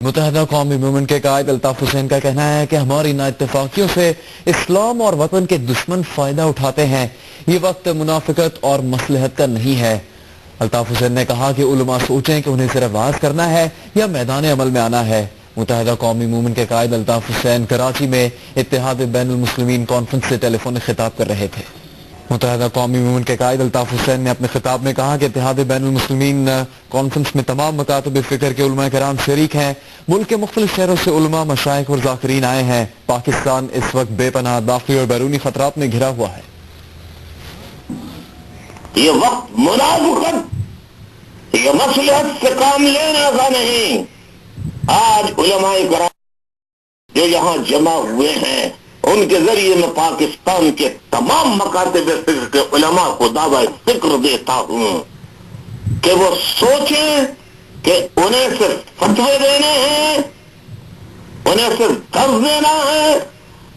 متحدہ قومی موومنٹ کے قائد الطاف حسین کا کہنا ہے کہ ہماری نااتفاقیوں سے اسلام اور وطن کے دشمن فائدہ اٹھاتے ہیں۔ یہ وقت منافقت اور مصلحت کا نہیں ہے۔ الطاف حسین نے کہا کہ علماء سوچیں کہ انہیں صرف واعظ کرنا ہے یا میدان عمل میں آنا ہے۔ متحدہ قومی موومنٹ کے قائد الطاف حسین کراچی میں اتحاد بین المسلمین کانفرنس سے ٹیلی فونک خطاب کر رہے تھے۔ متحدہ قومی موومنٹ کے قائد الطاف حسین نے اپنے خطاب میں کہا کہ اتحاد بین المسلمین کانفرنس میں تمام مکاتب فکر کے علماء کرام شریک ہیں۔ ملک کے مختلف شہروں سے علماء، مشائخ اور ذاکرین آئے ہیں۔ پاکستان اس وقت بے پناہ داخلی اور بیرونی خطرات میں گھرا ہوا ہے۔ یہ وقت منافقت، یہ مصلحت سے کام لینا کا نہیں۔ آج علماء کرام جو یہاں جمع ہوئے ہیں، ان کے ذریعے میں پاکستان کے تمام مکاتب فکر کے علماء کو دعوی فکر دیتا ہوں کہ وہ سوچیں کہ انہیں صرف فتوے دینے ہیں، انہیں صرف درس دینا ہے،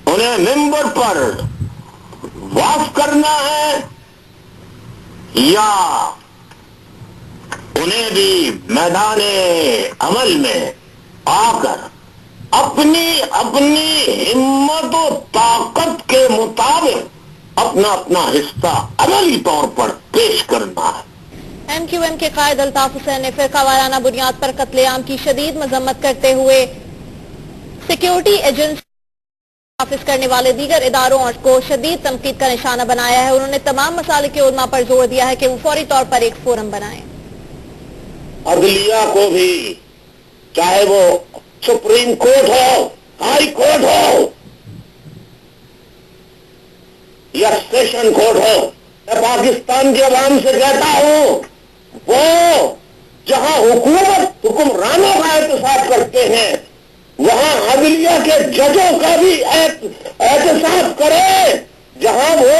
انہیں ممبر پر واعظ کرنا ہے، یا انہیں بھی میدان عمل میں آ کر اپنی ہمت و طاقت کے مطابق اپنا حصہ عملی طور پر پیش کرنا ہے۔ ایم کیو ایم کے قائد الطاف حسین نے فرقہ وارانہ بنیاد پر قتل عام کی شدید مذمت کرتے ہوئے سیکیورٹی ایجنسی نافذ کرنے والے دیگر اداروں کو شدید تنقید کا نشانہ بنایا ہے۔ انہوں نے تمام مسالک کے علماء پر زور دیا ہے کہ وہ فوری طور پر ایک فورم بنائیں۔ عدلیہ کو بھی، چاہے وہ سپریم کورٹ ہو، ہائی کورٹ ہو یا سیشن کورٹ ہو، میں پاکستان کے عوام سے کہتا ہوں، وہ جہاں حکومت حکمرانوں کا احتساب کرتے ہیں، وہاں عدلیہ کے ججوں کا بھی احتساب کرے۔ جہاں وہ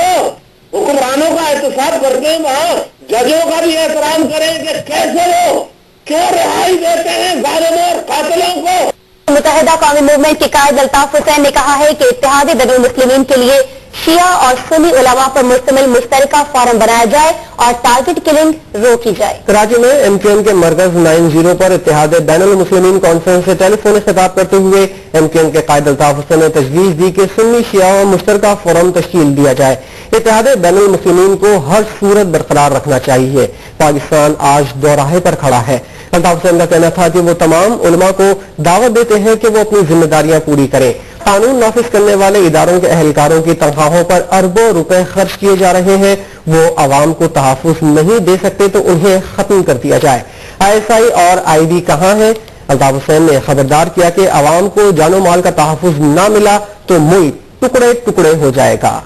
حکمرانوں کا احتساب کرتے ہیں، وہاں ججوں کا بھی احترام کریں کہ کیسے وہ کیوں رہائی دیتے ہیں ظالموں اور قاتلوں کو۔ متحدہ قومی موومنٹ کے قائد الطاف حسین نے کہا ہے کہ اتحاد بین المسلمین کے لیے شیعہ اور سنی علماء پر مشتمل مشترکہ فورم بنایا جائے اور ٹارگٹ کلنگ روکی جائے۔ کراچی میں ایم کیو ایم کے مرکز 90 پر اتحاد بین المسلمین کانفرنس سے ٹیلی فونک خطاب کرتے ہوئے ایم کیو ایم کے قائد الطاف حسین نے تجویز دی کہ سنی شیعہ اور مشترکہ فورم تشکیل دیا جائے۔ اتحاد بین المسلمین کو ہر صورت برقرار رکھنا چاہیے۔ پاکستان آج دوراہے پر کھڑا ہے۔ الطاف حسین کا کہنا تھا کہ وہ تمام علماء کو دعوت دیتے ہیں کہ وہ اپنی ذمہ داریاں پوری کریں۔ قانون نافذ کرنے والے اداروں کے اہلکاروں کی تنخواہوں پر اربوں روپے خرچ کیے جا رہے ہیں، وہ عوام کو تحفظ نہیں دے سکتے تو انہیں ختم کر دیا جائے۔ آئی ایس آئی اور آئی بی کہاں ہیں؟ الطاف حسین نے خبردار کیا کہ عوام کو جان و مال کا تحفظ نہ ملا تو ملک ٹکڑے ٹکڑے ہو جائے گا۔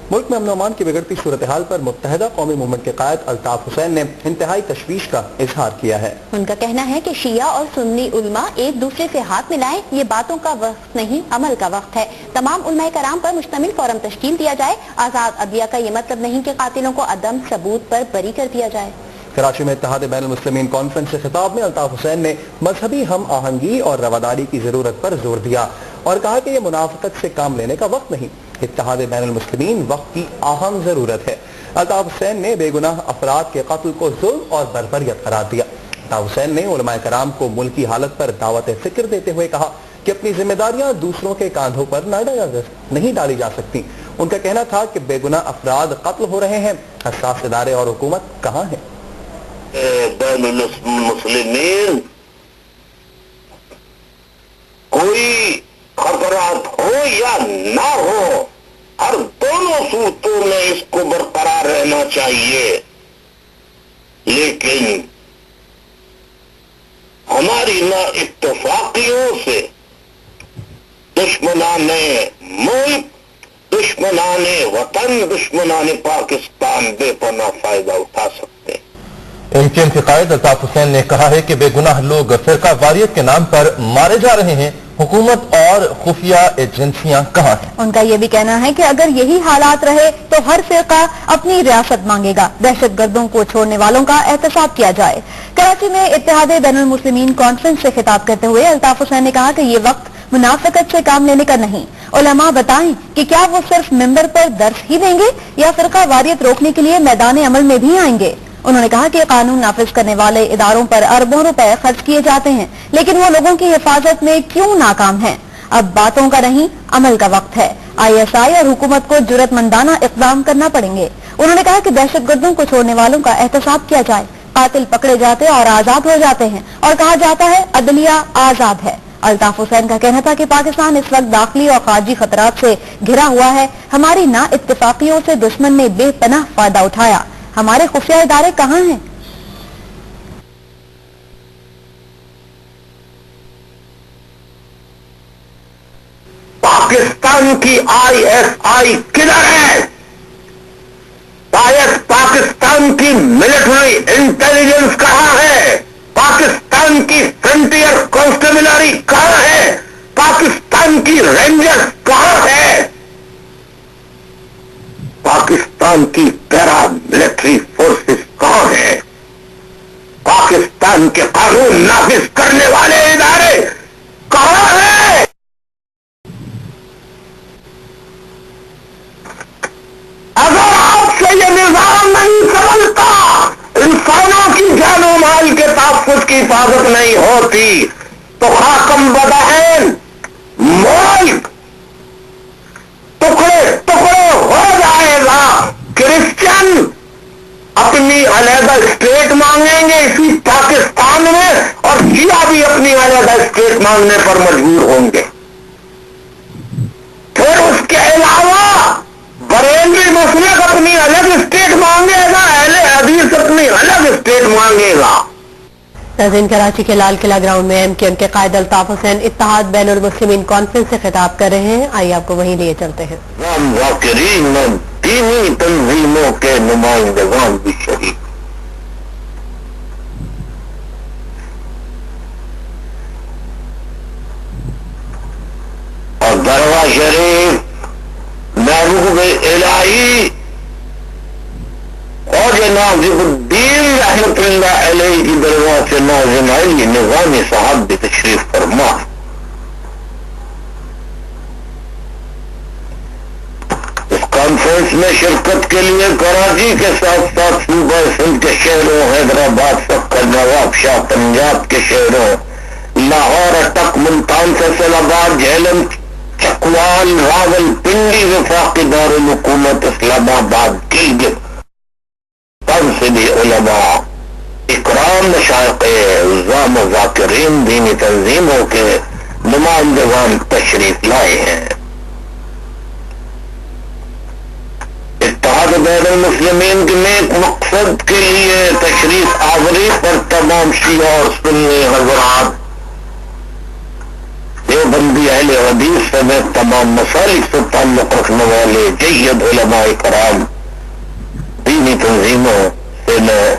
ملک میں امن و امان کی بگڑتی صورتحال پر متحدہ قومی موومنٹ کے قائد الطاف حسین نے انتہائی تشویش کا اظہار کیا ہے۔ ان کا کہنا ہے کہ شیعہ اور سنی علماء ایک دوسرے سے ہاتھ ملائیں، یہ باتوں کا وقت نہیں، عمل کا وقت ہے۔ تمام علماء کرام پر مشتمل فورم تشکیل دیا جائے۔ آزاد عدلیہ کا یہ مطلب نہیں کہ قاتلوں کو عدم ثبوت پر بری کر دیا جائے۔ کراچی میں اتحاد بین المسلمین کانفرنس سے خطاب میں الطاف حسین نے مذہبی ہم آہنگی اور رواداری کی ضرورت پر زور دیا اور کہا کہ یہ منافقت سے کام لینے کا وقت نہیں، اتحاد بین المسلمین وقت کی اہم ضرورت ہے۔ الطاف حسین نے بے گناہ افراد کے قتل کو ظلم اور بربریت قرار دیا۔ الطاف حسین نے علماء کرام کو ملکی حالت پر دعوت فکر دیتے ہوئے کہا کہ اپنی ذمہ داریاں دوسروں کے کاندھوں پر نہیں ڈالی جا سکتی۔ ان کا کہنا تھا کہ بے گناہ افراد قتل ہو رہے ہیں، حساس ادارے اور حکومت کہاں ہیں؟ بین المسلمین کوئی خطرات ہو یا نہ ہو، ہر دونوں صورتوں میں اس کو برقرار رہنا چاہیے، لیکن ہماری نا اتفاقیوں سے دشمنان ملک، دشمنان وطن، دشمنان پاکستان بے پناہ فائدہ اٹھا سکتے ہیں۔ ایم کیو ایم کے قائد الطاف حسین نے کہا ہے کہ بے گناہ لوگ فرقہ واریت کے نام پر مارے جا رہے ہیں، حکومت اور خفیہ ایجنسیاں کہاں ہیں؟ ان کا یہ بھی کہنا ہے کہ اگر یہی حالات رہے تو ہر فرقہ اپنی ریاست مانگے گا۔ دہشت گردوں کو چھوڑنے والوں کا احتساب کیا جائے۔ کراچی میں اتحاد بین المسلمین کانفرنس سے خطاب کرتے ہوئے الطاف حسین نے کہا کہ یہ وقت منافقت سے کام لینے کا نہیں۔ علماء بتائیں کہ کیا وہ صرف ممبر پر درس ہی دیں گے یا فرقہ واریت روکنے کے لیے میدان عمل میں بھی آئیں گے۔ انہوں نے کہا کہ قانون نافذ کرنے والے اداروں پر اربوں روپے خرچ کیے جاتے ہیں، لیکن وہ لوگوں کی حفاظت میں کیوں ناکام ہیں؟ اب باتوں کا نہیں، عمل کا وقت ہے۔ ISI اور حکومت کو جرأت مندانہ اقدام کرنا پڑیں گے۔ انہوں نے کہا کہ دہشت گردوں کو چھوڑنے والوں کا احتساب کیا جائے، قاتل پکڑے جاتے اور آزاد ہو جاتے ہیں، اور کہا جاتا ہے عدلیہ آزاد ہے۔ الطاف حسین کا کہنا تھا کہ پاکستان اس وقت داخلی اور خارجی خطرات سے گھرا ہوا ہے، ہماری نا اتفاقیوں سے دشمن نے بے پناہ فائدہ اٹھایا، ہمارے خفیہ ادارے کہاں ہیں؟ پاکستان کی ISI کدھر ہے؟ پاکستان کی ملٹری انٹیلیجنس کہاں ہے؟ پاکستان کی فرنٹیئر کانسٹیبلری کہاں ہے؟ پاکستان کی رینجرز کہاں ہے؟ پاکستان کی پیرا ملٹری فورسز کہاں ہے؟ پاکستان کے قانون نافذ کرنے والے ادارے کہاں ہیں؟ اگر آپ سے یہ نظام نہیں سمجھتا، انسانوں کی جان و مال کے تحفظ کی حفاظت نہیں ہوتی، تو خاکم بدہن ملک ٹکڑے ٹکڑے ہو جائے گا۔ کرسچن اپنی علیحدہ اسٹیٹ مانگیں گے اسی پاکستان میں، اور شیعہ بھی اپنی علیحدہ اسٹیٹ مانگنے پر مجبور ہوں گے۔ پھر اس کے علاوہ بریلوی مسلک اپنی الگ اسٹیٹ مانگے گا، اہل حدیث اپنی الگ اسٹیٹ مانگے گا۔ ناظرین، کراچی کے لال قلعہ گراؤنڈ میں MKN کے قائد الطاف حسین اتحاد بین المسلمین کانفرنس سے خطاب کر رہے ہیں، آئیے آپ کو وہیں لیے چلتے ہیں۔ ذاکرین میں دینی تنظیموں کے نمائندگان بھی شریک، اور درگاہ شریف محبوب الہی اور ناظم الدین رحمت اللہ علیہ کی درگاہ سے ناظم علی نظامی صاحب بھی تشریف فرما۔ اس کانفرنس میں شرکت کے لیے کراچی کے ساتھ ساتھ صوبہ سندھ کے شہروں، حیدرآباد، سکر، نواب شاہ، پنجاب کے شہروں، لاہور، اٹک، ملتان، فیصل آباد، جہلم، چکوال، راول پنڈی، وفاقی دارالحکومت اسلام آباد، گلگت، تنصیبی علماء، اکرام مشائخ، عظام و ذاکرین، دینی تنظیموں کے نمائندگان تشریف لائے ہیں۔ اتحاد بین المسلمین کے نیک مقصد کے لیے تشریف آوری پر تمام شیعہ اور سنی حضرات، دیوبندی، اہل حدیث سمیت تمام مسالک سے تعلق رکھنے والے جید علماء کرام، دینی تنظیموں سے میں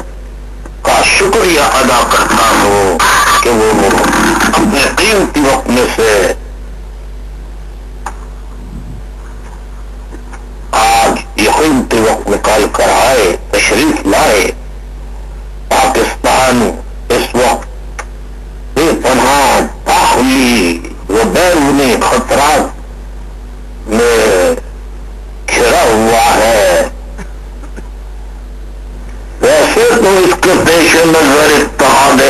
کا شکریہ ادا کرتا ہوں کہ وہ اپنے قیمتی وقت میں سے آج یہ قیمتی وقت نکال کر آئے، تشریف لائے۔ پاکستان اس وقت بے پناہ داخلی و بیرونی خطرات میں گھرا ہوا ہے۔ ویسے تو اس کے پیش نظر اتحاد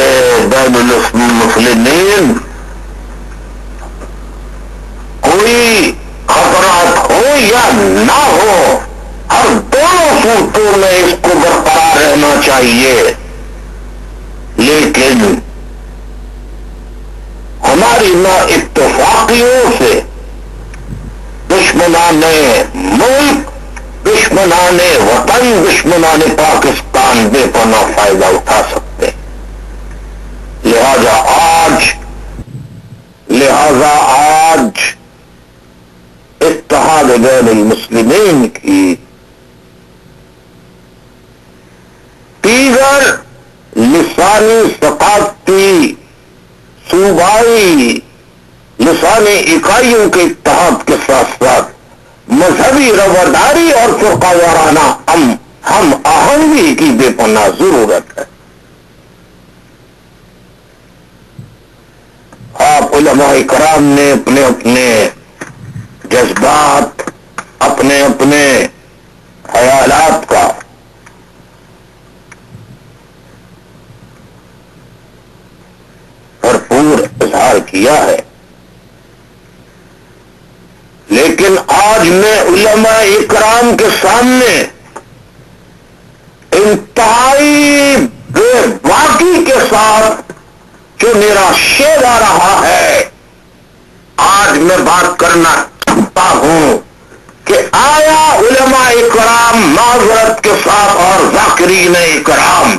بین المسلمین کوئی خطرات ہو یا نہ ہو، ہر دونوں صورتوں میں اس کو برقرار رہنا چاہیے، لیکن ہماری نا اتفاقیوں سے دشمنان ملک، دشمنان وطن، دشمنان پاکستان بے پناہ فائدہ اٹھا سکتے، لہذا آج اتحاد بین المسلمین کی دیگر لسانی، ثقافتی، صوبائی لسانی اکائیوں کے اتحاد کے ساتھ ساتھ مذہبی رواداری اور فرقہ وارانہ ہم آہنگی کی بے پناہ ضرورت ہے۔ آپ علماء کرام نے اپنے اپنے جذبات، اپنے اپنے خیالات کا کیا ہے، لیکن آج میں علماء اکرام کے سامنے انتہائی بے باکی کے ساتھ جو میرا شعر آ رہا ہے، آج میں بات کرنا چاہتا ہوں کہ آیا علماء اکرام معذرت کے ساتھ اور ذاکرین اکرام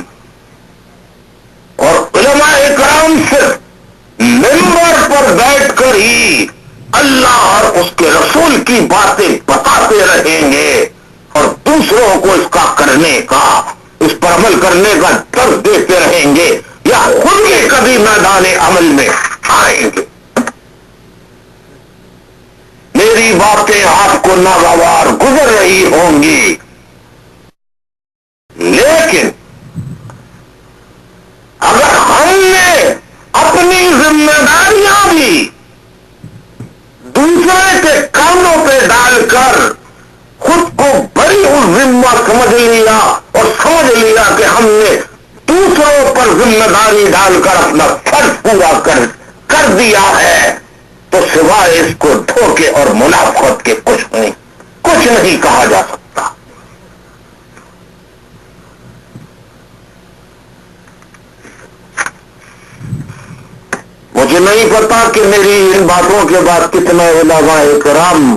اور علماء اکرام صرف ممبر پر بیٹھ کر ہی اللہ اور اس کے رسول کی باتیں بتاتے رہیں گے اور دوسروں کو اس کا کرنے کا، اس پر عمل کرنے کا درس دیتے رہیں گے، یا خود بھی کبھی میدان عمل میں آئیں گے؟ میری باتیں آپ کو ناگوار گزر رہی ہوں گی، لیکن اگر ہم نے اپنی ذمہ داریاں بھی دوسرے کے کانوں پہ ڈال کر خود کو بڑی ذمہ سمجھ لیا اور سمجھ لیا کہ ہم نے دوسروں پر ذمہ داری ڈال کر اپنا فرض پورا کر دیا ہے، تو سوائے اس کو دھوکے اور منافقت کے کچھ نہیں کہا جا سکتا۔ مجھے نہیں پتا کہ میری ان باتوں کے بعد کتنے علماء اکرام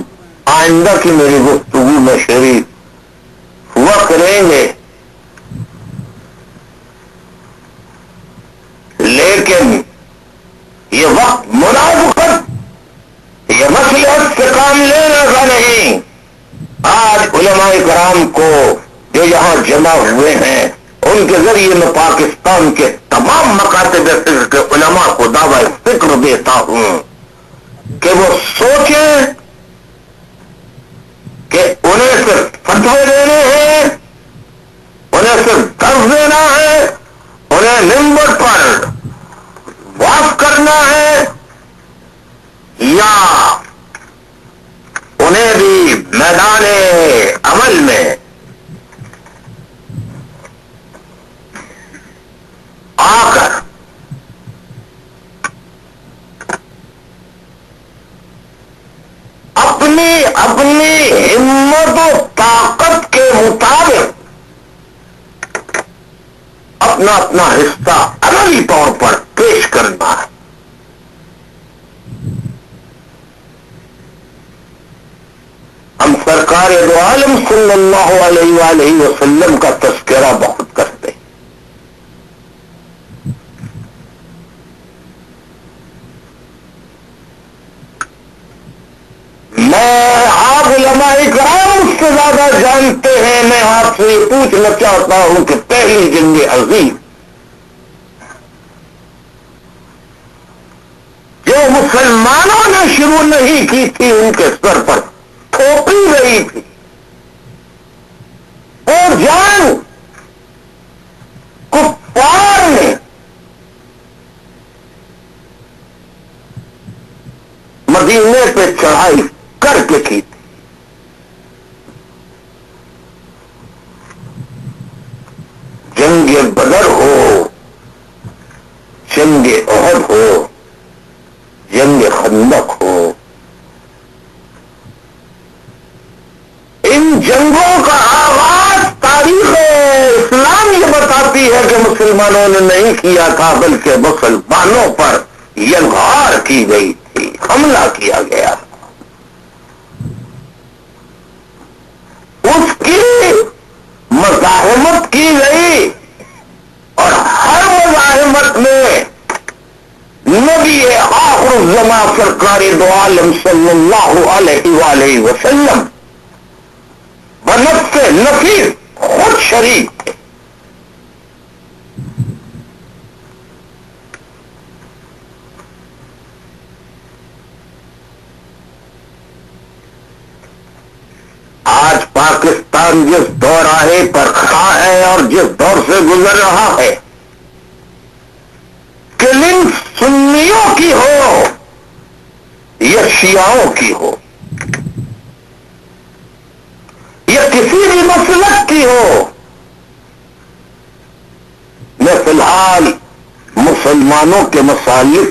آئندہ کی میری گفتگو میں شریک ہوا کریں گے، لیکن یہ وقت منافقت، یہ مصلحت سے کام لینے کا نہیں۔ آج علماء کرام کو جو یہاں جمع ہوئے ہیں، ان کے ذریعے میں پاکستان کے تمام مکاتب فکر کے علماء کو دعوی فکر دیتا ہوں کہ وہ سوچیں کہ انہیں صرف فتوے دینے ہیں، انہیں صرف درس دینا ہے، انہیں ممبر پر واف کرنا ہے، یا انہیں بھی میدان عمل میں آ کر اپنی ہمت و طاقت کے مطابق اپنا حصہ عملی طور پر پیش کرنا ہے۔ ہم سرکار دو عالم صلی اللہ علیہ وآلہ وسلم کا تذکرہ بہت کرتے ہیں، میں آپ علماء کرام اس سے زیادہ جانتے ہیں۔ میں آپ سے یہ پوچھنا چاہتا ہوں کہ پہلی جنگ عظیم جو مسلمانوں نے شروع نہیں کی تھی، ان کے سر پر تھوپی گئی تھی، اور جان کفار نے مدینے پہ چڑھائی کر کے کی تھی۔ جنگ بدر ہو، جنگ احد ہو، جنگ خندق ہو، ان جنگوں کا آغاز تاریخ اسلام یہ بتاتی ہے کہ مسلمانوں نے نہیں کیا تھا، بلکہ مسلمانوں پر یلغار کی گئی تھی، حملہ کیا گیا تھا۔ اس کی مزاحمت کی گئی، اور ہر مزاحمت میں نبی آخر الزمان سرکار دو عالم صلی اللہ علیہ وآلہ وسلم بنفس نفیر خود شریک تھے۔ آج پاکستان جس دوراہے پر کھڑا ہے اور جس دور سے گزر رہا ہے، کلنگ سنیوں کی ہو یا شیعوں کی ہو یا کسی بھی مسلک کی ہو، میں فی الحال مسلمانوں کے مصالح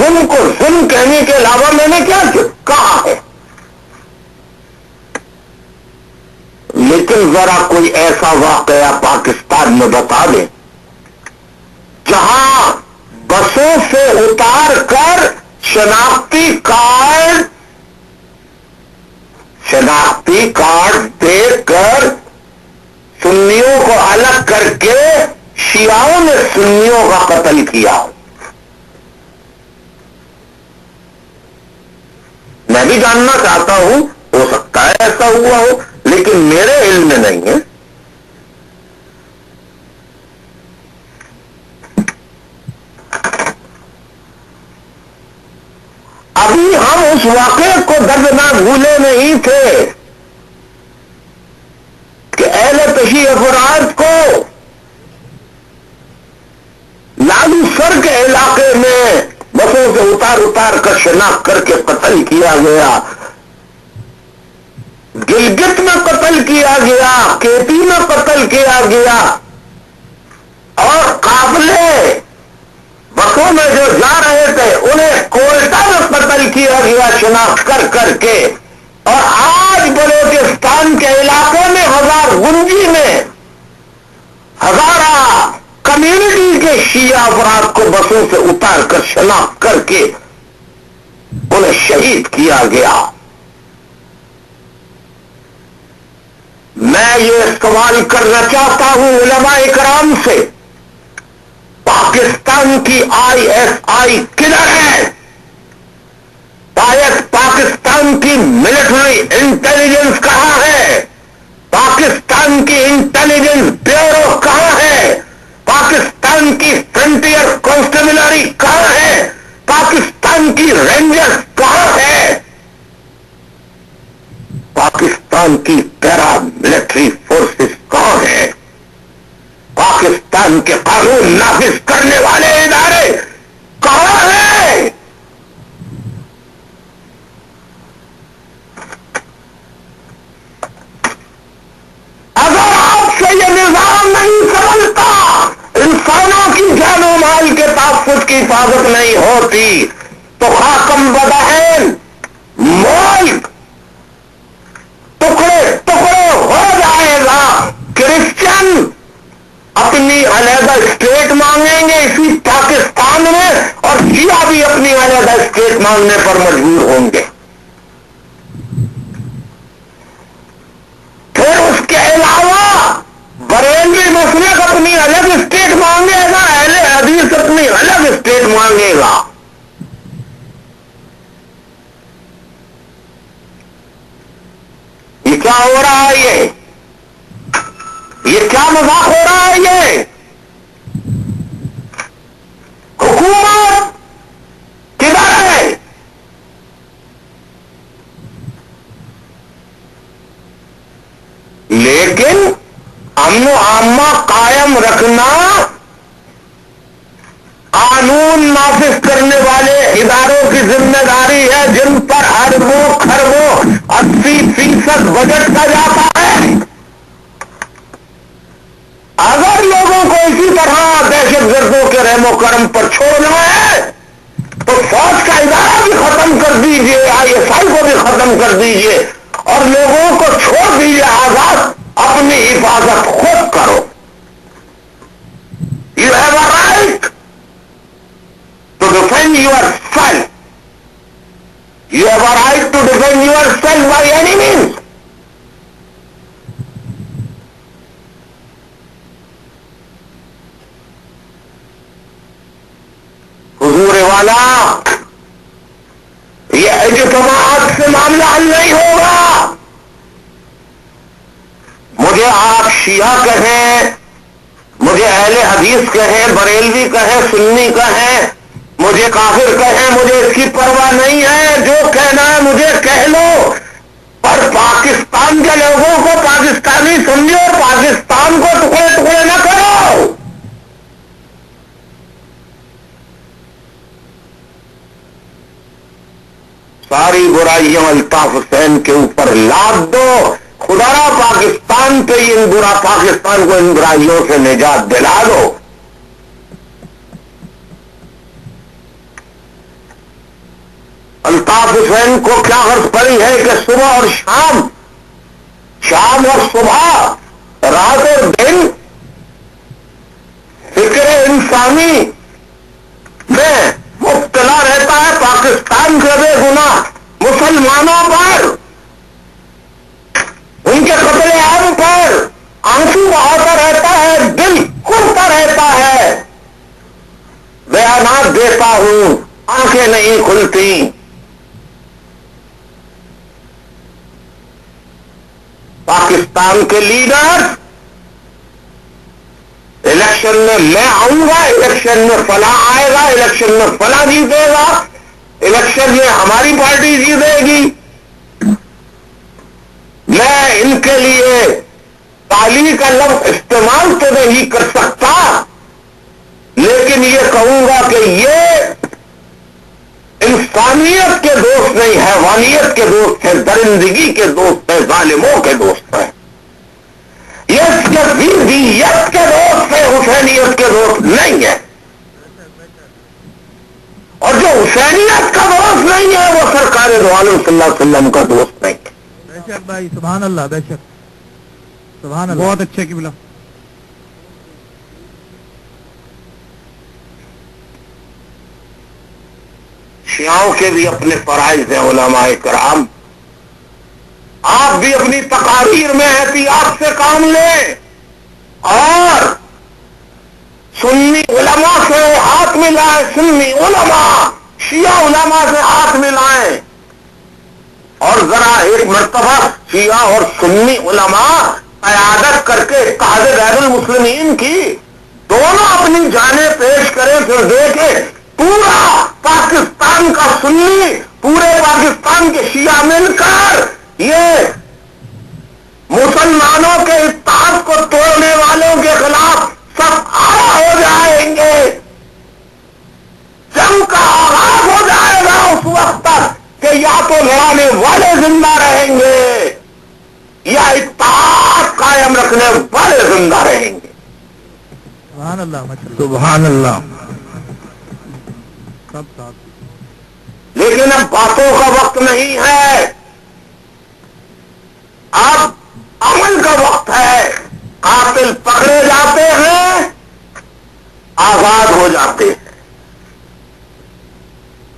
ظلم کو ظلم کہنے کے علاوہ میں نے کیا کہا ہے؟ لیکن ذرا کوئی ایسا واقعہ پاکستان میں بتا دیں جہاں بسوں سے اتار کر شناختی کارڈ دے کر سنیوں کو الگ کر کے شیعوں نے سنیوں کا قتل کیا ہو۔ میں بھی جاننا چاہتا ہوں، ہو سکتا ہے ایسا ہوا ہو، لیکن میرے علم میں نہیں ہے۔ ابھی ہم اس واقعے کو دردناک بھولے نہیں تھے کہ اہل تشیع افراد کو لالو سر کے علاقے میں بسوں سے اتار کر شناخت کر کے قتل کیا گیا، گلگت میں قتل کیا گیا، کیپی میں قتل کیا گیا، اور قافلے بسوں میں جو جا رہے تھے انہیں کوئٹہ میں قتل کیا گیا شناخت کر کے، اور آج بلوچستان کے علاقے میں ہزار گنجی میں ہزارہ کمیونٹی کے شیعہ افراد کو بسوں سے اتار کر شناخت کر کے انہیں شہید کیا گیا۔ میں یہ سوال کرنا چاہتا ہوں علماء کرام سے، پاکستان کی ISI کدھر ہے؟ پاکستان کی ملٹری انٹیلیجنس کہاں ہے؟ پاکستان کی انٹیلیجنس بیورو کہاں ہے؟ پاکستان کی فرنٹیئر کانسٹیبلری کہاں ہے؟ پاکستان کی رینجرز کہاں ہے؟ پاکستان کی پیرا ملٹری فورسز کہاں ہیں؟ پاکستان کے قانون نافذ کرنے والے ادارے کہاں ہیں؟ اگر آپ سے یہ نظام نہیں سمجھتا، انسانوں کی جان و مال کے تحفظ کی حفاظت نہیں ہوتی، تو خاکم بدہن ملک ٹکڑے ٹکڑے ہو جائے گا۔ کرسچن اپنی علیحدہ اسٹیٹ مانگیں گے اسی پاکستان میں، اور شیعہ بھی اپنی علیحدہ اسٹیٹ مانگنے پر مجبور ہوں گے۔ پھر اس کے علاوہ بریلوی مسلک اپنی الگ اسٹیٹ مانگے گا، اہل حدیث اپنی الگ اسٹیٹ مانگے گا۔ یہ کیا ہو رہا ہے؟ یہ کیا مذاق ہو رہا ہے؟ یہ حکومت کدھر ہے؟ لیکن امن و عامہ قائم رکھنا قانون نافذ کرنے والے اداروں کی ذمہ داری ہے، جن پر اربوں خربوں 80% بجٹ کا جاتا ہے۔ اگر لوگوں کو اسی طرح دہشت گردوں کے رحم و کرم پر چھوڑنا ہے تو فوج کا ادارہ بھی ختم کر دیجئے، ISI کو بھی ختم کر دیجئے، اور لوگوں کو چھوڑ دیجئے آزاد، اپنی حفاظت خود کرو۔ You have a right to defend yourself. You have a right to defend yourself by any means. حضور والا، یہ اجتماعات سے معاملہ حل نہیں ہوگا۔ مجھے آپ شیعہ کہیں، مجھے اہل حدیث کہیں، بریلوی کہیں، سنی کہیں، مجھے کافر کہیں، مجھے اس کی پرواہ نہیں ہے، جو کہنا ہے مجھے کہہ لو، پر پاکستان کے لوگوں کو پاکستانی سمجھو، پاکستان کو ٹکڑے ٹکڑے نہ کرو۔ ساری برائیاں الطاف حسین کے اوپر لاد دو، خدا را پاکستان کو ان برائیوں سے نجات دلا دو۔ الطاف حسین کو کیا غرض پڑی ہے کہ صبح اور شام، شام اور صبح، رات اور دن فکر انسانی میں مبتلا رہتا ہے، پاکستان کے بے گناہ مسلمانوں پر، ان کے قتل عام پر آنسو بہاتا رہتا ہے، دل کھلتا رہتا ہے، بیانات دیتا ہوں، آنکھیں نہیں کھلتی۔ پاکستان کے لیڈر الیکشن میں میں آؤں گا، الیکشن میں فلاں آئے گا، الیکشن میں فلاں جیتے گا، الیکشن میں ہماری پارٹی جیتے گی، میں ان کے لیے تالی کا لفظ استعمال تو نہیں کر سکتا، لیکن یہ کہوں گا کہ یہ انسانیت کے دوست نہیں، حیوانیت کے دوست ہیں، درندگی کے دوست ہیں، ظالموں کے دوست ہیں، یہ جمہوریت کے دوست ہیں، حسینیت کے دوست نہیں ہے، اور جو حسینیت کا دوست نہیں ہے وہ سرکار دو عالم صلی اللہ علیہ وسلم کا دوست نہیں ہے۔ بے شک بھائی، سبحان اللہ، بے شک، سبحان اللہ، بہت اچھا قبلہ۔ شیعوں کے بھی اپنے فرائض ہیں علماء کرام، آپ بھی اپنی تقاریر میں احتیاط سے کام لیں اور سنی علماء سے ہاتھ ملائیں، سنی علماء شیعہ علماء سے ہاتھ ملائیں، اور ذرا ایک مرتبہ شیعہ اور سنی علماء قیادت کر کے اتحاد غیر المسلمین کی دونوں اپنی جانیں پیش کریں، پھر دیکھیں پورا پاکستان کا سنی، پورے پاکستان کے شیعہ مل کر یہ مسلمانوں کے اتحاد کو توڑنے والوں کے خلاف سب آڑا ہو جائیں گے، جنگ کا آغاز ہو جائے گا اس وقت تک کہ یا تو لڑانے والے زندہ رہیں گے یا اتحاد قائم رکھنے والے زندہ رہیں گے۔ سبحان اللہ، سبحان اللہ۔ لیکن اب باتوں کا وقت نہیں ہے، اب عمل کا وقت ہے۔ قاتل پکڑے جاتے ہیں، آزاد ہو جاتے ہیں،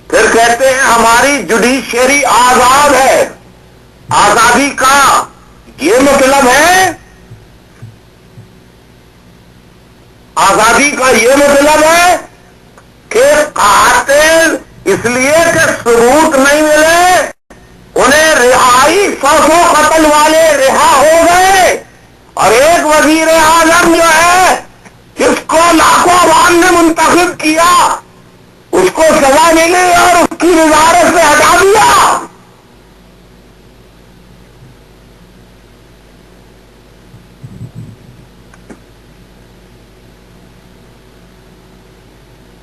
پھر کہتے ہیں ہماری جوڈیشری آزاد ہے۔ آزادی کا یہ مطلب ہے، آزادی کا یہ مطلب ہے کہ قاتل اس لیے کہ ثبوت نہیں ملے انہیں رہائی، 100 قتل والے رہا ہو گئے، اور ایک وزیر اعظم جو ہے جس کو لاکھوں عوام نے منتخب کیا اس کو سزا ملی اور اس کی وزارت سے ہٹا دیا۔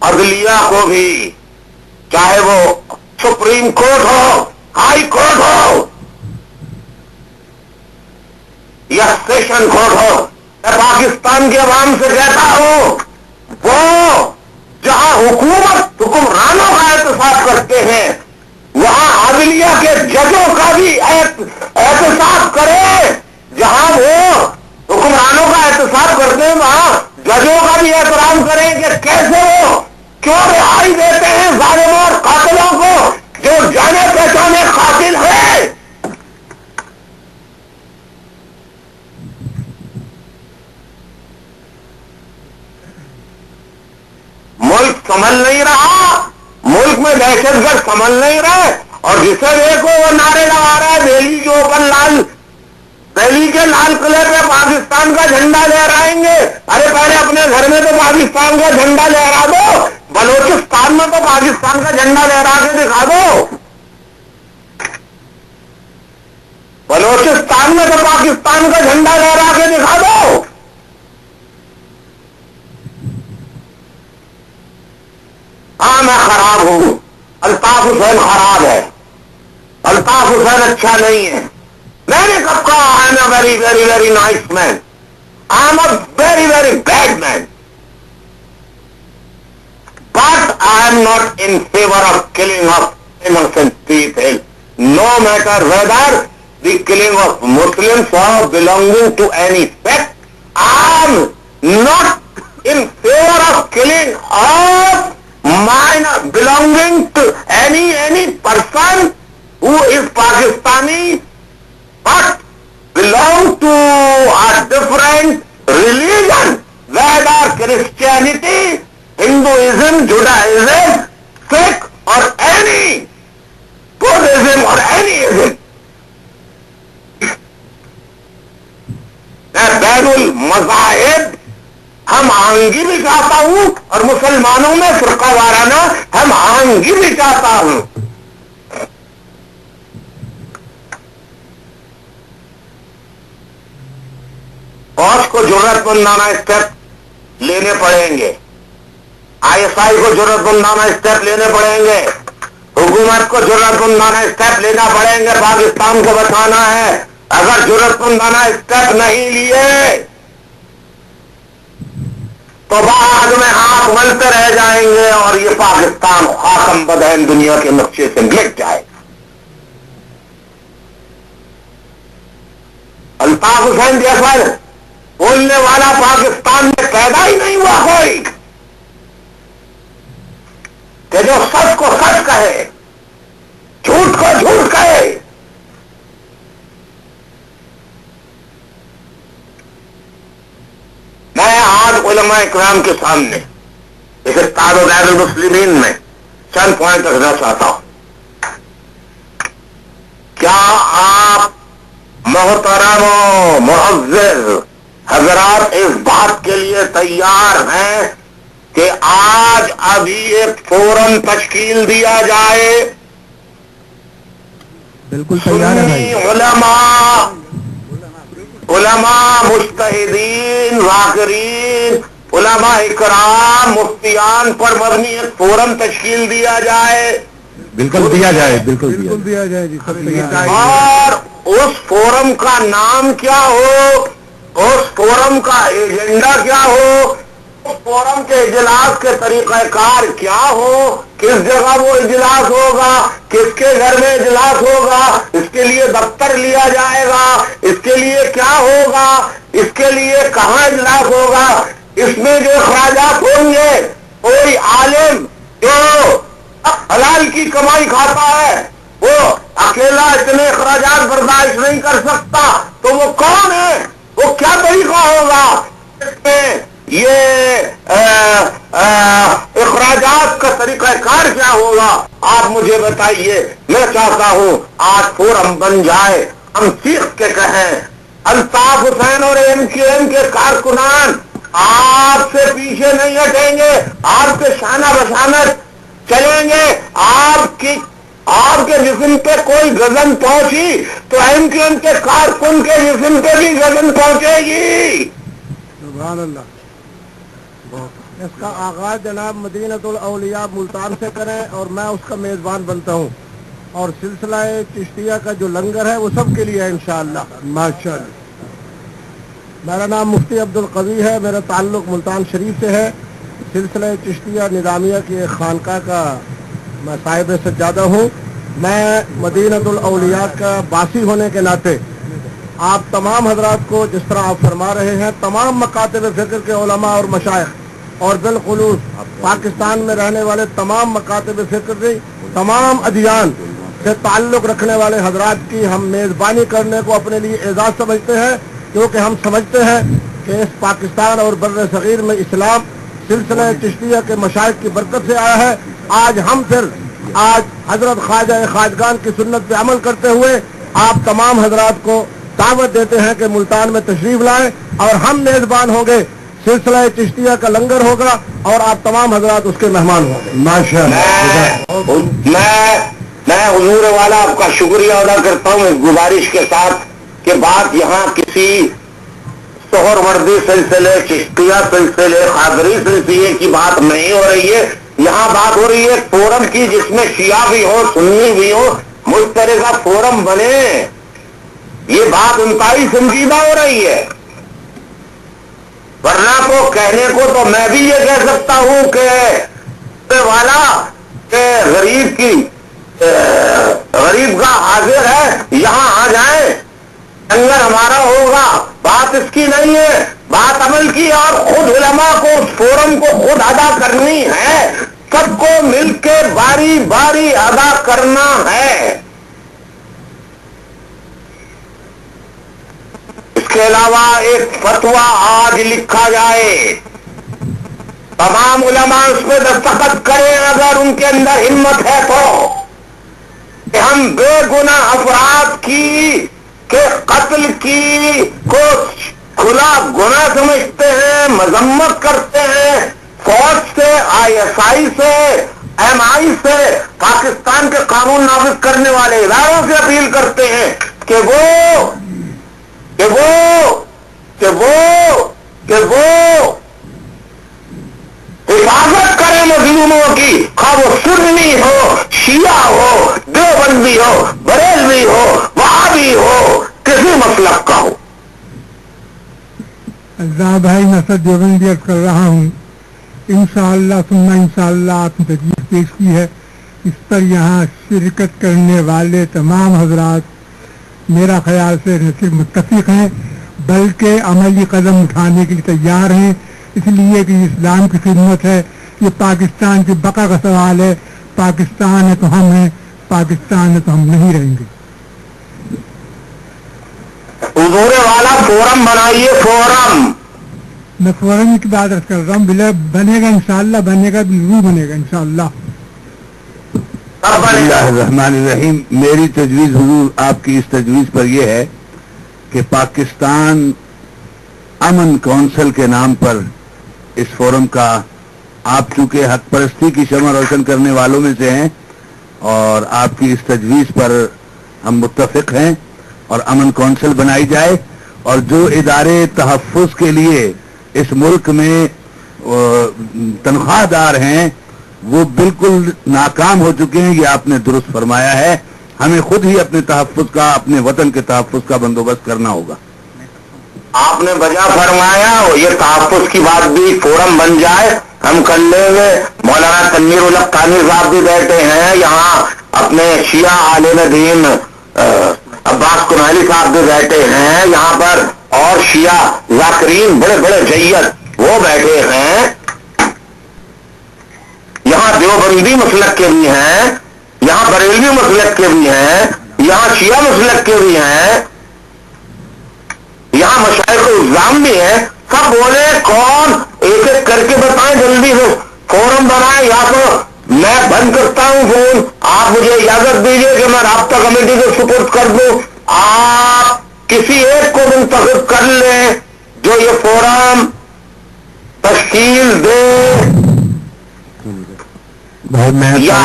عدلیہ کو بھی، چاہے وہ سپریم کورٹ ہو، ہائی کورٹ ہو یا سیشن کورٹ ہو، میں پاکستان کے عوام سے کہتا ہوں وہ جہاں حکومت حکمرانوں کا احتساب کرتے ہیں وہاں عدلیہ کے ججوں کا بھی احتساب کرے، جہاں وہ حکمرانوں کا احتساب کرتے ہیں وہاں ججوں کا بھی احترام کریں کہ کیسے وہ کیوں رہائی دیتے ہیں ظالموں اور قاتلوں کو جو جانے پہچانے قاتل ہیں۔ ملک سنبھل نہیں رہا، ملک میں دہشت گرد سنبھل نہیں رہے، اور جسے دیکھو وہ نعرے لگا رہا ہے دہلی کے اوپر دہلی کے لال قلعے پہ پاکستان کا جھنڈا لہرائیں گے۔ ارے پہلے اپنے گھر میں تو پاکستان کا جھنڈا لہرا دو، بلوچستان میں تو پاکستان کا جھنڈا لہرا کے دکھا دو، بلوچستان میں تو پاکستان کا جھنڈا لہرا کے دکھا دو۔ ہاں میں خراب ہوں، الطاف حسین خراب ہے، الطاف حسین اچھا نہیں ہے۔ میں نے کب کہا I am a very very very nice man, I am a very very bad man, but I am not in favour of killing of and people, no matter whether the killing of Muslims or belonging to any sect. I am not in favor of killing of minor belonging to any person who is Pakistani but belong to a different religion, whether Christianity, Hinduism, Judaism, Sikh or any Buddhism or any ism. میں بین المذاہب ہم آہنگی بھی چاہتا ہوں اور مسلمانوں میں فرقہ وارانہ ہم آہنگی بھی چاہتا ہوں. فوج کو ضرورت مندانہ اسٹیپ لینے پڑیں گے, ISI کو ضرورت مندانہ اسٹیپ لینے پڑیں گے, حکومت کو ضرورت مندانہ اسٹیپ لینا پڑیں گے, پاکستان کو بچانا ہے. اگر ضرورت مندانہ اسٹیپ نہیں لیے تو بعد میں ہاتھ ملتے رہ جائیں گے اور یہ پاکستان خاکم بدہن دنیا کے نقشے سے مٹ جائے گا. الطاف حسین جیسا بولنے والا پاکستان میں پیدا ہی نہیں ہوا کوئی کہ جو سچ کو سچ کہے, جھوٹ کو جھوٹ کہے. میں آج علماء اکرام کے سامنے اس اتحاد غیر المسلمین میں چند پوائنٹ رکھنا چاہتا ہوں. کیا آپ محترم و معزز حضرات اس بات کے لیے تیار ہیں کہ آج ابھی ایک فورم تشکیل دیا جائے؟ بالکل تیار ہے بھائی. علماء مجتہدین ذاکرین علماء اکرام مفتیان پر مبنی ایک فورم تشکیل دیا جائے. بالکل دیا جائے, بالکل دیا جائے جی. اور اس فورم کا نام کیا ہو, اس فورم کا ایجنڈا کیا ہو, اس فورم کے اجلاس کے طریقہ کار کیا ہو, کس جگہ وہ اجلاس ہوگا, کس کے گھر میں اجلاس ہوگا, اس کے لیے دفتر لیا جائے گا, اس کے لیے کیا ہوگا, اس کے لیے کہاں اجلاس ہوگا, اس میں جو اخراجات ہوں گے, کوئی عالم جو حلال کی کمائی کھاتا ہے وہ اکیلا اتنے اخراجات برداشت نہیں کر سکتا, تو وہ کون ہے, وہ کیا طریقہ ہوگا, اس میں یہ اخراجات کا طریقہ کار کیا ہوگا, آپ مجھے بتائیے. میں چاہتا ہوں آج فورم بن جائے, ہم چیخ کے کہیں الطاف حسین اور MQM کے کارکنان آپ سے پیچھے نہیں ہٹیں گے, آپ کے شانہ بشانت چلیں گے. آپ کے جسم پہ کوئی غضن پہنچی تو MQM کے کارکن کے جسم پہ بھی غضن پہنچے گی. سبحان اللہ. اس کا آغاز جناب مدینۃ الاولیاء ملتان سے کریں اور میں اس کا میزبان بنتا ہوں, اور سلسلہ چشتیہ کا جو لنگر ہے وہ سب کے لیے ہے انشاءاللہ. ماشاءاللہ. میرا نام مفتی عبدالقوی ہے, میرا تعلق ملتان شریف سے ہے. سلسلہ چشتیہ نظامیہ کی ایک خانقاہ کا میں صاحب سجادہ ہوں. میں مدینۃ الاولیاء کا باسی ہونے کے ناطے آپ تمام حضرات کو, جس طرح آپ فرما رہے ہیں, تمام مکاتب فکر کے علماء اور مشائخ اور بالخصوص پاکستان میں رہنے والے تمام مکاتب فکر کی تمام ادیان سے تعلق رکھنے والے حضرات کی ہم میزبانی کرنے کو اپنے لیے اعزاز سمجھتے ہیں, کیونکہ ہم سمجھتے ہیں کہ اس پاکستان اور بر صغیر میں اسلام سلسلہ چشتیہ کے مشائخ کی برکت سے آیا ہے. آج ہم پھر حضرت خواجہ خواجگان کی سنت پہ عمل کرتے ہوئے آپ تمام حضرات کو دعوت دیتے ہیں کہ ملتان میں تشریف لائیں اور ہم میزبان ہوں گے. سلسلہ چشتیہ کا لنگر ہوگا اور آپ تمام حضرات اس کے مہمان ہوں گے. ماشاءاللہ. میں حضور والا آپ کا شکریہ ادا کرتا ہوں اس گزارش کے ساتھ کہ بات یہاں کسی سہروردی سلسلے, چشتیہ سلسلے, قادری سلسلے کی بات نہیں ہو رہی ہے. یہاں بات ہو رہی ہے فورم کی جس میں شیعہ بھی ہو, سنی بھی ہو, مشترکہ فورم بنے. یہ بات انتہائی سنجیدہ ہو رہی ہے. ورنہ کو کہنے کو تو میں بھی یہ کہہ سکتا ہوں کہ والا کہ غریب کی غریب کا حاضر ہے، یہاں آ جائیں، لنگر ہمارا ہوگا. بات اس کی نہیں ہے، بات عمل کی، اور خود علماء کو اس فورم کو خود ادا کرنی ہے، سب کو مل کے باری باری ادا کرنا ہے. اس کے علاوہ ایک فتویٰ آج لکھا جائے، تمام علماء اس پہ دستخط کریں اگر ان کے اندر ہمت ہے تو، کہ ہم بے گناہ افراد کی کہ قتل کی کو کھلا گناہ سمجھتے ہیں، مذمت کرتے ہیں. فوج سے، ISI سے، MI سے، پاکستان کے قانون نافذ کرنے والے اداروں سے اپیل کرتے ہیں کہ وہ حفاظت کریں مظلوموں کی، خواہ وہ سنی ہو، شیعہ ہو، دیوبندی ہو، بریلوی ہو، وہابی ہو، کسی مسلک کا ہو. بھائی میں سر دیوبندی عرض کر رہا ہوں، انشاءاللہ ثم انشاءاللہ آپ نے تجویز پیش کی ہے، اس پر یہاں شرکت کرنے والے تمام حضرات میرا خیال سے نہ صرف متفق ہیں بلکہ عملی قدم اٹھانے کے لیے تیار ہیں، اس لیے کہ اسلام کی خدمت ہے، یہ پاکستان کی بقا کا سوال ہے. پاکستان ہے تو ہم ہیں، پاکستان ہے تو ہم نہیں رہیں گے. حضور والا فورم بنائیے، فورم. میں فورم کی بات کر رہا ہوں، بنے گا انشاءاللہ، بنے گا ضرور بنے گا انشاءاللہ. کب بنے گا؟ الرحمن الرحیم. میری تجویز حضور آپ کی اس تجویز پر یہ ہے کہ پاکستان امن کونسل کے نام پر اس فورم کا، آپ چونکہ حق پرستی کی شمع روشن کرنے والوں میں سے ہیں اور آپ کی اس تجویز پر ہم متفق ہیں، اور امن کونسل بنائی جائے، اور جو ادارے تحفظ کے لیے اس ملک میں تنخواہ دار ہیں وہ بالکل ناکام ہو چکے ہیں. یہ آپ نے درست فرمایا ہے، ہمیں خود ہی اپنے تحفظ کا، اپنے وطن کے تحفظ کا بندوبست کرنا ہوگا. آپ نے بجا فرمایا، یہ تحفظ کی بات بھی فورم بن جائے ہم کر لیں گے. مولانا تنویر الحق قانی صاحب بھی بیٹھے ہیں یہاں، اپنے شیعہ عالم دین عباس کنہالی صاحب بھی بیٹھے ہیں یہاں پر، اور شیعہ ذاکرین بڑے بڑے جید وہ بیٹھے ہیں یہاں، دیوبندی مسلک کے بھی ہیں یہاں، بریلوی مسلک کے بھی ہیں یہاں، شیعہ مسلک کے بھی ہیں یہاں، مشائخ الزام بھی ہیں. سب بولے کون، ایک ایک کر کے بتائیں جلدی سے، فورم بنائیں. یا تو میں بند کرتا ہوں فون، آپ مجھے اجازت دیجیے کہ میں رابطہ کمیٹی کو سپورٹ کر دوں. آپ کسی ایک کو منتخب کر لیں جو یہ فورم تشکیل دے، یا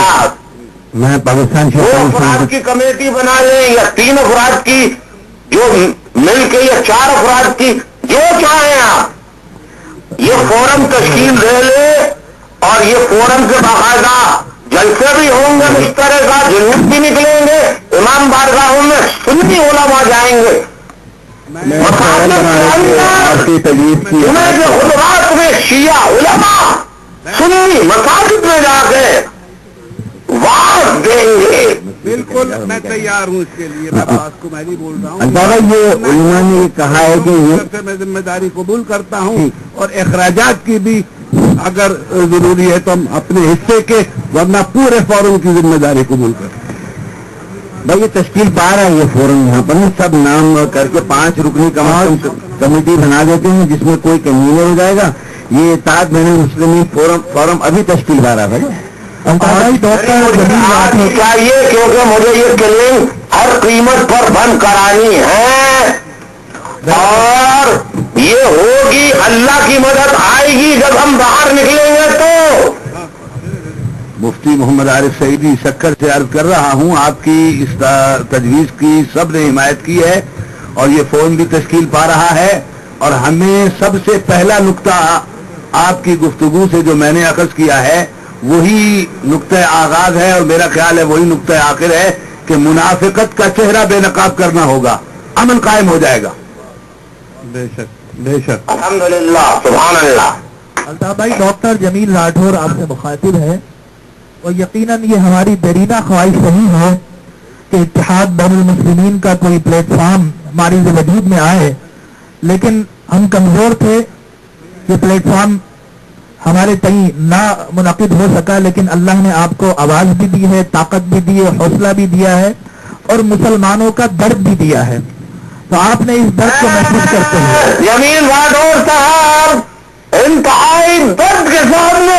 میں پاکستان دو افراد کی کمیٹی بنا لیں، یا 3 افراد کی جو مل کے، یا 4 افراد کی، جو چاہیں آپ. یہ فورم تشکیل دے لے، اور یہ فورم سے باقاعدہ جلسے بھی ہوں گے، مشترکہ جلوس بھی نکلیں گے، امام بارگاہوں میں سنی علماء جائیں گے، خطبات میں شیعہ علماء سنی مساجد میں جا کے واز دیں گے. بالکل میں تیار ہوں اس کے لیے، میں بات کو میں نہیں بول رہا ہوں. یہ علماء نے یہ کہا ہے کہ میں ذمہ داری قبول کرتا ہوں، اور اخراجات کی بھی اگر ضروری ہے تو ہم اپنے حصے کے، ورنہ پورے فورم کی ذمہ داری قبول کرتے ہیں. بھائی یہ تشکیل پا رہا ہے یہ فورم، یہاں پر سب نام کر کے 5 رکنی کمیٹی بنا دیتے ہیں جس میں کوئی کنوینر ہو جائے گا. یہ اتحاد بین المسلمین فورم ابھی تشکیل پا رہا ہے. چاہیے کیونکہ مجھے یہ کلنگ ہر قیمت پر بند کرانی ہے، اور یہ ہوگی، اللہ کی مدد آئے گی جب ہم باہر نکلیں گے. تو مفتی محمد عارف سعیدی سکر سے عرض کر رہا ہوں، آپ کی اس تجویز کی سب نے حمایت کی ہے، اور یہ فورم بھی تشکیل پا رہا ہے. اور ہمیں سب سے پہلا نقطہ آپ کی گفتگو سے جو میں نے اخذ کیا ہے وہی نقطہ آغاز ہے، اور میرا خیال ہے وہی نقطہ آخر ہے کہ منافقت کا چہرہ بے نقاب کرنا ہوگا، امن قائم ہو جائے گا. بے شک بے شک، الحمدللہ، سبحان اللہ. الطاف بھائی، ڈاکٹر جمیل راٹھور آپ سے مخاطب ہے. اور یقیناً یہ ہماری دیرینہ خواہش رہی ہے کہ اتحاد بین المسلمین کا کوئی پلیٹ فارم ہماری وجود میں آئے، لیکن ہم کمزور تھے، یہ پلیٹ فارم ہمارے تئیں نہ منعقد ہو سکا، لیکن اللہ نے آپ کو آواز بھی دی ہے، طاقت بھی دی ہے، حوصلہ بھی دیا ہے اور مسلمانوں کا درد بھی دیا ہے، تو آپ نے اس درد کو محسوس کرتے ہیں یمین بھاٹور صاحب انتہائی درد کے سامنے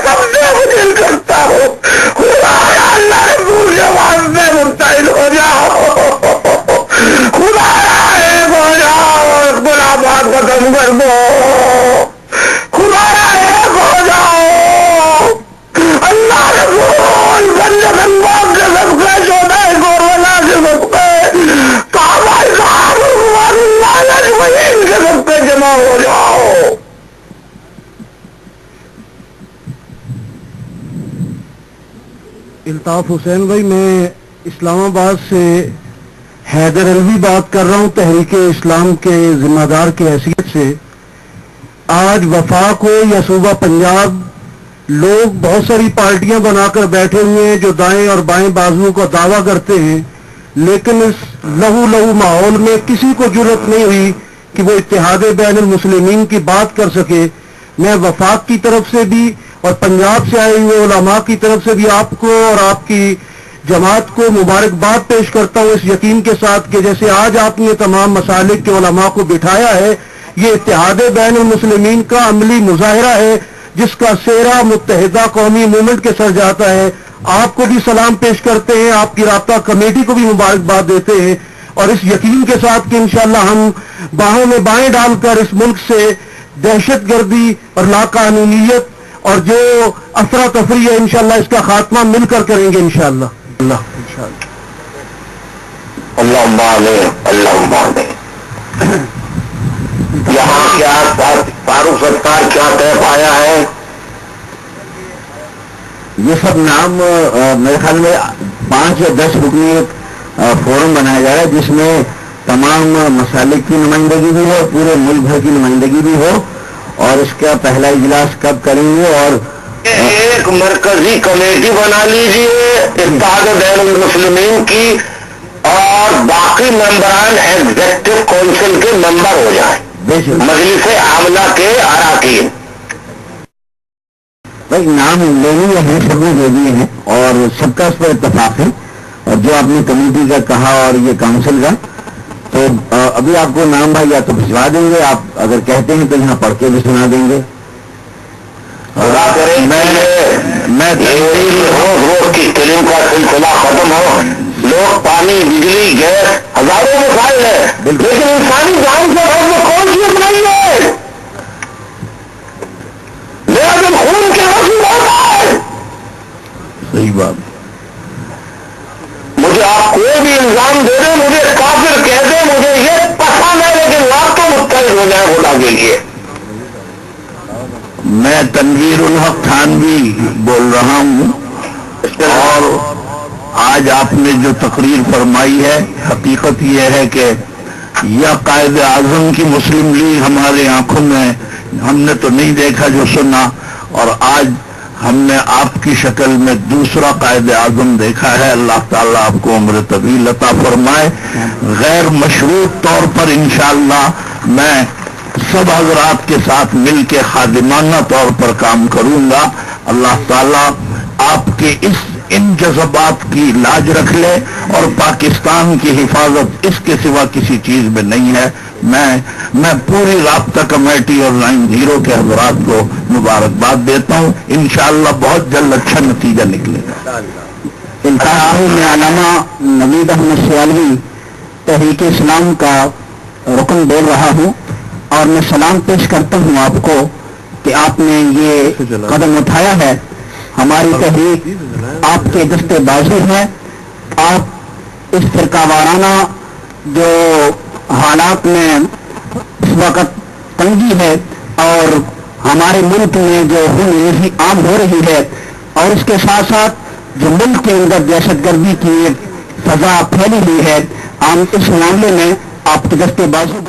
سب سے گزر کرتا ہوں، خدا اللہ رسول کے واسطے مبتعد ہو جاؤ، خدا ایک ہو جاؤ، اختلافات ختم کر دو، خدا ایک ہو جاؤ، اللہ رسول سنجد اللہ کے صدقے چودہ گورلا کے صدقے کعبہ اللہ اجمعین کے صدقے جمع ہو جاؤ۔ الطاف حسین بھائی، میں اسلام آباد سے حیدر علوی بات کر رہا ہوں، تحریک اسلام کے ذمہ دار کی حیثیت سے۔ آج وفاق ہو یا صوبہ پنجاب، لوگ بہت ساری پارٹیاں بنا کر بیٹھے ہوئے ہیں جو دائیں اور بائیں بازوؤں کا دعویٰ کرتے ہیں، لیکن اس لہو لہو ماحول میں کسی کو جرأت نہیں ہوئی کہ وہ اتحاد بین المسلمین کی بات کر سکے۔ میں وفاق کی طرف سے بھی اور پنجاب سے آئے ہوئے علماء کی طرف سے بھی آپ کو اور آپ کی جماعت کو مبارکباد پیش کرتا ہوں، اس یقین کے ساتھ کہ جیسے آج آپ نے تمام مسالک کے علماء کو بٹھایا ہے، یہ اتحاد بین المسلمین کا عملی مظاہرہ ہے جس کا سہرا متحدہ قومی موومنٹ کے سر جاتا ہے۔ آپ کو بھی سلام پیش کرتے ہیں، آپ کی رابطہ کمیٹی کو بھی مبارکباد دیتے ہیں، اور اس یقین کے ساتھ کہ انشاءاللہ ہم باہوں میں بائیں ڈال کر اس ملک سے دہشت گردی اور لاقانونیت اور جو افراتفری ہے انشاءاللہ اس کا خاتمہ مل کر کریں گے انشاءاللہ۔ اللہم آمین، اللہم آمین۔ یہاں کیا فاروق ستار کیا طے پایا ہے؟ یہ سب نام میرے خیال میں 5 یا 10 رکنی فورم بنایا جا رہا ہے جس میں تمام مسالک کی نمائندگی بھی ہو، پورے ملک بھر کی نمائندگی بھی ہو، اور اس کا پہلا اجلاس کب کریں گے؟ اور ایک مرکزی کمیٹی بنا لیجیے اتحاد بین المسلمین کی، اور باقی ممبران ایگزیکٹو کونسل کے ممبر ہو جائیں، مجلس عاملہ کے اراکین۔ بھائی نام لینے ہیں، سب نے دے دیے ہیں اور سب کا اس پر اتفاق ہے، اور جو آپ نے کمیٹی کا کہا اور یہ کاؤنسل کا، تو ابھی آپ کو نام بھائی یا تو بھجوا دیں گے، آپ اگر کہتے ہیں تو یہاں پڑھ کے بھی سنا دیں گے۔ میں روز کی تعلیم کا سلسلہ ختم ہو، لوگ پانی، بجلی، گیس، ہزاروں مسائل ہے، لیکن انسانی جان سے بڑھ میں کون چیز نہیں ہے؟ لیکن خون کے وسیع ہوتا ہے۔ صحیح بات۔ مجھے آپ کوئی بھی الزام دے دیں، مجھے کافر کہہ دیں، مجھے یہ پسند ہے، لیکن آپ تو متحد ہو جائیں خدا کے لیے۔ میں تنویر الحق تھانوی بول رہا ہوں، اور آج آپ نے جو تقریر فرمائی ہے، حقیقت یہ ہے کہ یہ قائد اعظم کی مسلم لیگ ہمارے آنکھوں میں ہم نے تو نہیں دیکھا جو سنا، اور آج ہم نے آپ کی شکل میں دوسرا قائد اعظم دیکھا ہے۔ اللہ تعالیٰ آپ کو عمر طویل عطا فرمائے۔ غیر مشروط طور پر انشاءاللہ میں سب حضرات کے ساتھ مل کے خادمانہ طور پر کام کروں گا۔ اللہ تعالیٰ آپ کے ان جذبات کی لاج رکھ لے، اور پاکستان کی حفاظت اس کے سوا کسی چیز میں نہیں ہے۔ میں پوری رابطہ کمیٹی اور 90 کے حضرات کو مبارکباد دیتا ہوں، انشاءاللہ بہت جلد اچھا نتیجہ نکلے گا۔ انتہائی میں علامہ نوید احمد سیالوی تحریک اسلام کا رکن بول رہا ہوں، اور میں سلام پیش کرتا ہوں آپ کو کہ آپ نے یہ قدم اٹھایا ہے۔ ہماری تحریک آپ کے دستے بازو ہے، آپ اس فرقہ وارانہ جو حالات میں اس وقت تنگی ہے اور ہمارے ملک میں جو خونریزی عام ہو رہی ہے، اور اس کے ساتھ ساتھ جو ملک کے اندر دہشت گردی کی ایک فضا پھیلی ہوئی ہے، ہم اس معاملے میں آپ کے دستے بازو